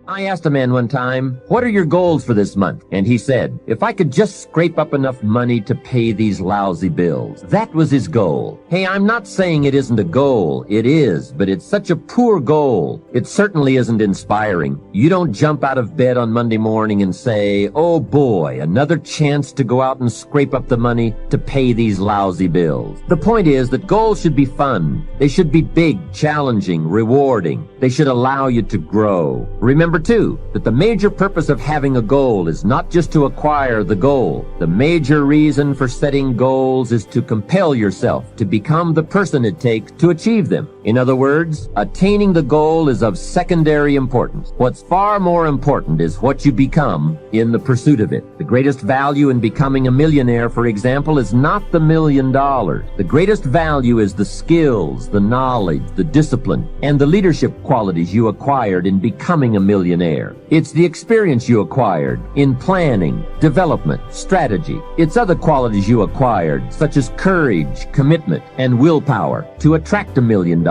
I asked a man one time, "What are your goals for this month?" And he said, "If I could just scrape up enough money to pay these lousy bills." That was his goal. Hey, I'm not saying it isn't a goal. It is, but it's such a poor goal. It certainly isn't inspiring. You don't jump out of bed on Monday morning and say, "Oh boy, another chance to go out and scrape up the money to pay these lousy bills." The point is that goals should be fun. They should be big, challenging, rewarding. They should allow you to grow. Remember too, that the major purpose of having a goal is not just to acquire the goal. The major reason for setting goals is to compel yourself to become the person it takes to achieve them. In other words, attaining the goal is of secondary importance. What's far more important is what you become in the pursuit of it. The greatest value in becoming a millionaire, for example, is not the $1 million. The greatest value is the skills, the knowledge, the discipline, and the leadership qualities you acquired in becoming a millionaire. It's the experience you acquired in planning, development, strategy. It's other qualities you acquired, such as courage, commitment, and willpower, to attract $1 million.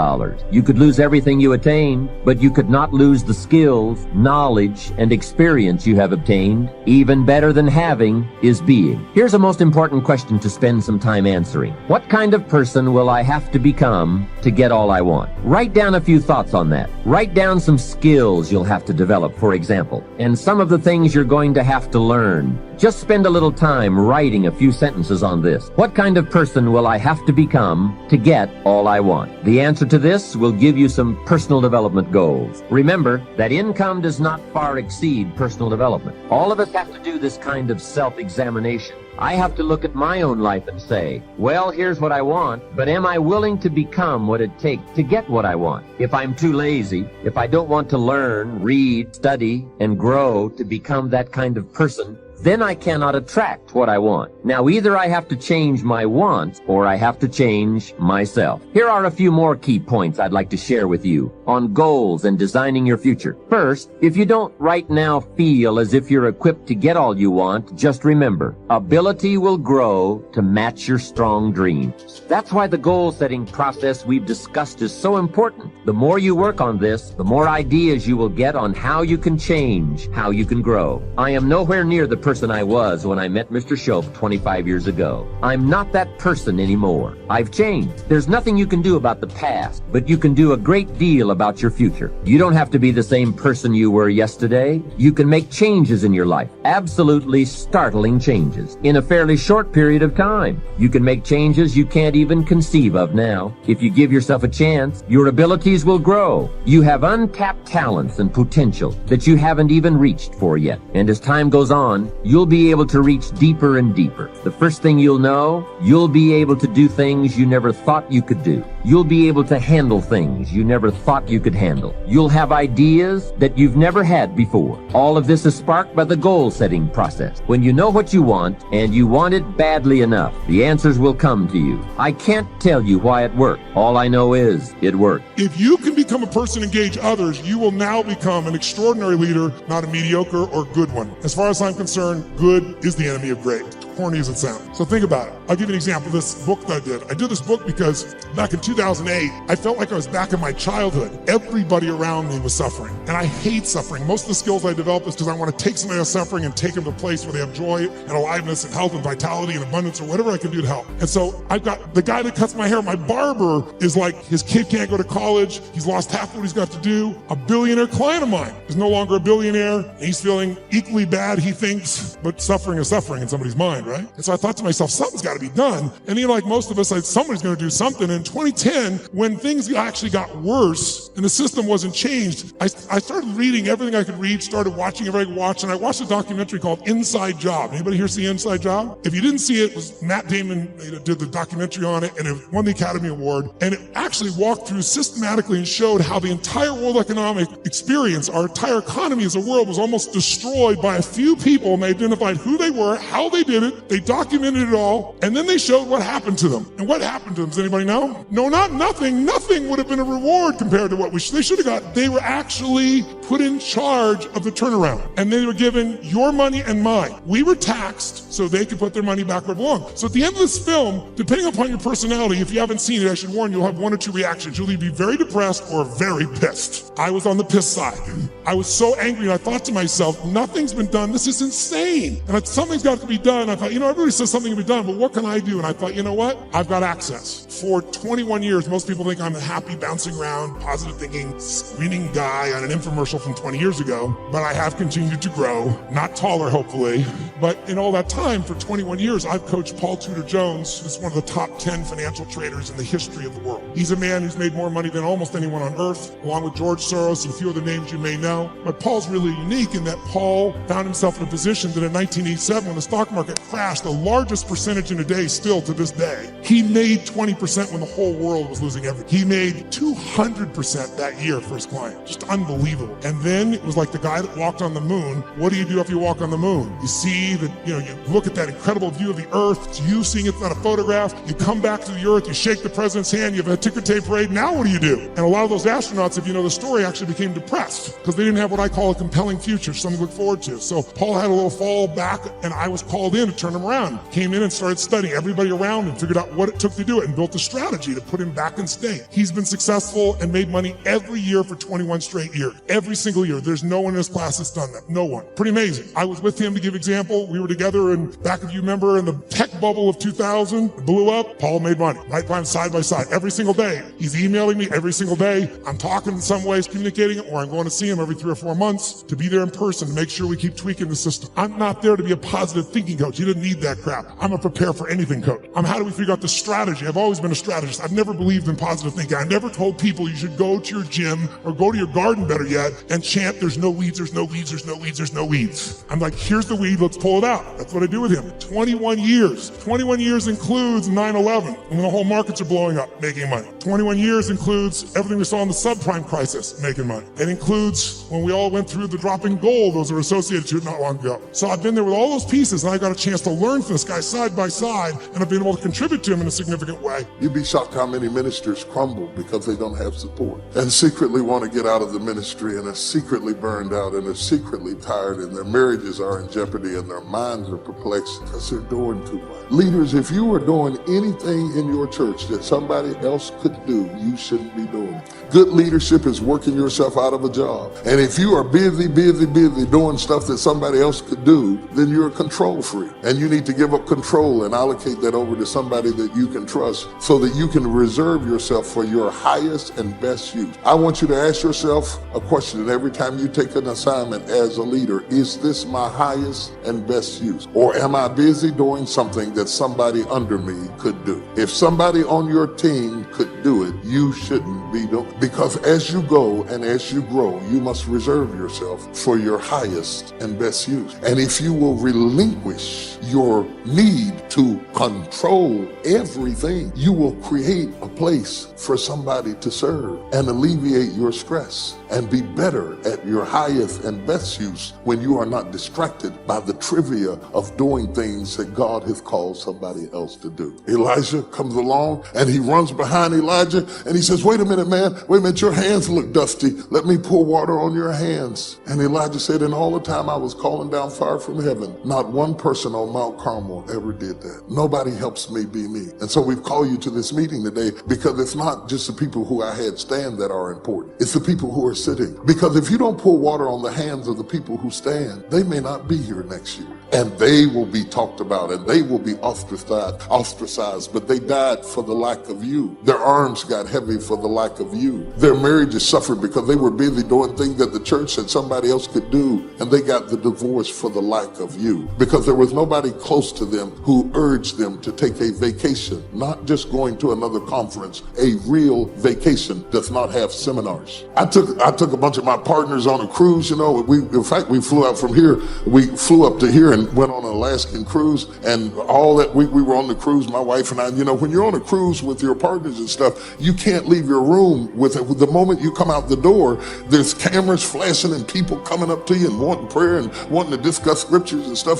You could lose everything you attained, but you could not lose the skills, knowledge, and experience you have obtained. Even better than having is being. Here's a most important question to spend some time answering. What kind of person will I have to become to get all I want? Write down a few thoughts on that. Write down some skills you'll have to develop, for example, and some of the things you're going to have to learn. Just spend a little time writing a few sentences on this. What kind of person will I have to become to get all I want? The answer to this will give you some personal development goals. Remember that income does not far exceed personal development. All of us have to do this kind of self-examination. I have to look at my own life and say, well, here's what I want, but am I willing to become what it takes to get what I want? If I'm too lazy, if I don't want to learn, read, study, and grow to become that kind of person, then I cannot attract what I want. Now, either I have to change my wants or I have to change myself. Here are a few more key points I'd like to share with you on goals and designing your future. First, if you don't right now feel as if you're equipped to get all you want, just remember, ability will grow to match your strong dreams. That's why the goal-setting process we've discussed is so important. The more you work on this, the more ideas you will get on how you can change, how you can grow. I am nowhere near the person I was when I met Mr. Shope 25 years ago. I'm not that person anymore. I've changed. There's nothing you can do about the past, but you can do a great deal about your future. You don't have to be the same person you were yesterday. You can make changes in your life, absolutely startling changes, in a fairly short period of time. You can make changes you can't even conceive of now. If you give yourself a chance, your abilities will grow. You have untapped talents and potential that you haven't even reached for yet. And as time goes on, you'll be able to reach deeper and deeper. The first thing you'll know, you'll be able to do things you never thought you could do. You'll be able to handle things you never thought you could handle. You'll have ideas that you've never had before. All of this is sparked by the goal-setting process. When you know what you want, and you want it badly enough, the answers will come to you. I can't tell you why it worked. All I know is it worked. If you can become a person and engage others, you will now become an extraordinary leader, not a mediocre or good one. As far as I'm concerned, good is the enemy of great. Corny as it sounds. So think about it. I'll give you an example of this book that I did. I did this book because back in 2008, I felt like I was back in my childhood. Everybody around me was suffering. And I hate suffering. Most of the skills I developed is because I want to take somebody else suffering and take them to a place where they have joy and aliveness and health and vitality and abundance or whatever I can do to help. And so I've got the guy that cuts my hair, my barber, is like, his kid can't go to college. He's lost half what he's got to do. A billionaire client of mine is no longer a billionaire. And he's feeling equally bad, he thinks, but suffering is suffering in somebody's mind, right? And so I thought to myself, something's got to be done. And like most of us, somebody's going to do something. In 2010, when things actually got worse and the system wasn't changed, I started reading everything I could read, started watching everything I could watch, and I watched a documentary called Inside Job. Anybody here see Inside Job? If you didn't see it, it was Matt Damon did the documentary on it, and it won the Academy Award. And it actually walked through systematically and showed how the entire world economic experience, our entire economy as a world, was almost destroyed by a few people, and they identified who they were, how they did it, they documented it all, and then they showed what happened to them. And what happened to them, does anybody know? No, not nothing. Nothing would have been a reward compared to what they should have got. They were actually put in charge of the turnaround. And they were given your money and mine. We were taxed so they could put their money back where it belonged. So at the end of this film, depending upon your personality, if you haven't seen it, I should warn you, you'll have one or two reactions. You'll either be very depressed or very pissed. I was on the piss side. I was so angry, and I thought to myself, nothing's been done. This is insane. And something's got to be done. I thought, everybody says something can be done, but what can I do? And I thought, you know what? I've got access. For 21 years, most people think I'm a happy, bouncing around, positive thinking, screaming guy on an infomercial from 20 years ago, but I have continued to grow, not taller, hopefully. But in all that time, for 21 years, I've coached Paul Tudor Jones, who's one of the top 10 financial traders in the history of the world. He's a man who's made more money than almost anyone on earth, along with George Soros and a few other names you may know. But Paul's really unique in that Paul found himself in a position that in 1987, when the stock market crashed, the largest percentage in a day still to this day, he made 20% when the whole world was losing everything. He made 200% that year for his client. Just unbelievable. And then it was like the guy that walked on the moon. What do you do if you walk on the moon? You see that, you look at that incredible view of the earth. It's you seeing it's not a photograph. You come back to the earth, you shake the president's hand, you have a ticker tape parade. Now what do? And a lot of those astronauts, if you know the story, actually became depressed because they didn't have what I call a compelling future, something to look forward to. So Paul had a little fall back, and I was called in to turn him around. Came in and started studying everybody around him, figured out what it took to do it, and built a strategy to put him back in state. He's been successful and made money every year for 21 straight years. Every single year. There's no one in his class that's done that. No one. Pretty amazing. I was with him to give example. We were together, and back if you remember, in the tech bubble of 2000, it blew up. Paul made money. Right by him, side by side, every single day. He's emailing me every single day. I'm talking in some ways, communicating, or I'm going to see him every 3 or 4 months to be there in person to make sure we keep tweaking the system. I'm not there to be a positive thinking coach. You didn't need that crap. I'm a prepare for anything coach. How do we figure out the strategy? I've always been a strategist. I've never believed in positive thinking. I never told people you should go to your gym or go to your garden, better yet, and chant, there's no weeds, there's no weeds, there's no weeds, there's no weeds. I'm like, here's the weed, let's pull it out. That's what I do with him. 21 years. 21 years includes 9/11, when the whole markets are blowing up, making money. 21 years includes everything we saw in the subprime crisis, making money. It includes when we all went through the dropping gold, those are associated to it not long ago. So I've been there with all those pieces, and I got a chance to learn from this guy side by side, and I've been able to contribute to him in a significant way. You'd be shocked how many ministers crumble because they don't have support, and secretly want to get out of the ministry, and are secretly burned out, and are secretly tired, and their marriages are in jeopardy, and their minds are perplexed because they're doing too much. Leaders, if you are doing anything in your church that somebody else could do, you shouldn't be doing it. Good leadership is working yourself out of a job. And if you are busy doing stuff that somebody else could do, then you're a control freak. And you need to give up control and allocate that over to somebody that you can trust so that you can reserve yourself for your highest and best use. I want you to ask yourself a question every time you take an assignment as a leader. Is this my highest and best use? Or am I busy doing something that somebody under me could do? If somebody on your team could do it, you shouldn't be doing it. Because as you go and as you grow, you must reserve yourself for your highest and best use. And if you will relinquish your need to control everything, you will create a place for somebody to serve and alleviate your stress and be better at your highest and best use when you are not distracted by the trivia of doing things that God has called somebody else to do. Elijah comes along and he runs behind Elijah and he says, wait a minute, man, your hands look dusty. Let me pour water on your hands. And Elijah said, and all the time I was calling down fire from heaven, not one person on Mount Carmel ever did that. Nobody helps me be me. And so we've called you to this meeting today because it's not just the people who I had stand that are important. It's the people who are sitting. Because if you don't pour water on the hands of the people who stand, they may not be here next year. And they will be talked about and they will be ostracized, but they died for the lack of you. Their arms got heavy for the lack of you. Their marriages suffered because they were busy doing things that the church said somebody else could do, and they got the divorce for the lack of you. Because there was nobody close to them who urged them to take a vacation, not just going to another conference. A real vacation does not have seminars. I took a bunch of my partners on a cruise, we flew out from here. We flew up to here and went on an Alaskan cruise, and all that week we were on the cruise, my wife and I, when you're on a cruise with your partners and stuff, you can't leave your room with it. The moment you come out the door, there's cameras flashing and people coming up to you and wanting prayer and wanting to discuss scriptures and stuff,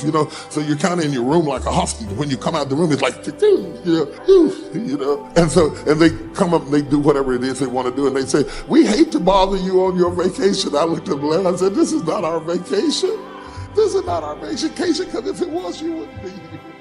so you're kind of in your room like a hostage. When you come out the room, it's like, and they come up and they do whatever it is they want to do, and they say, we hate to bother you on your vacation. vacation. I looked at Blair, I said, this is not our vacation. This is not our vacation, because if it was, you wouldn't be here.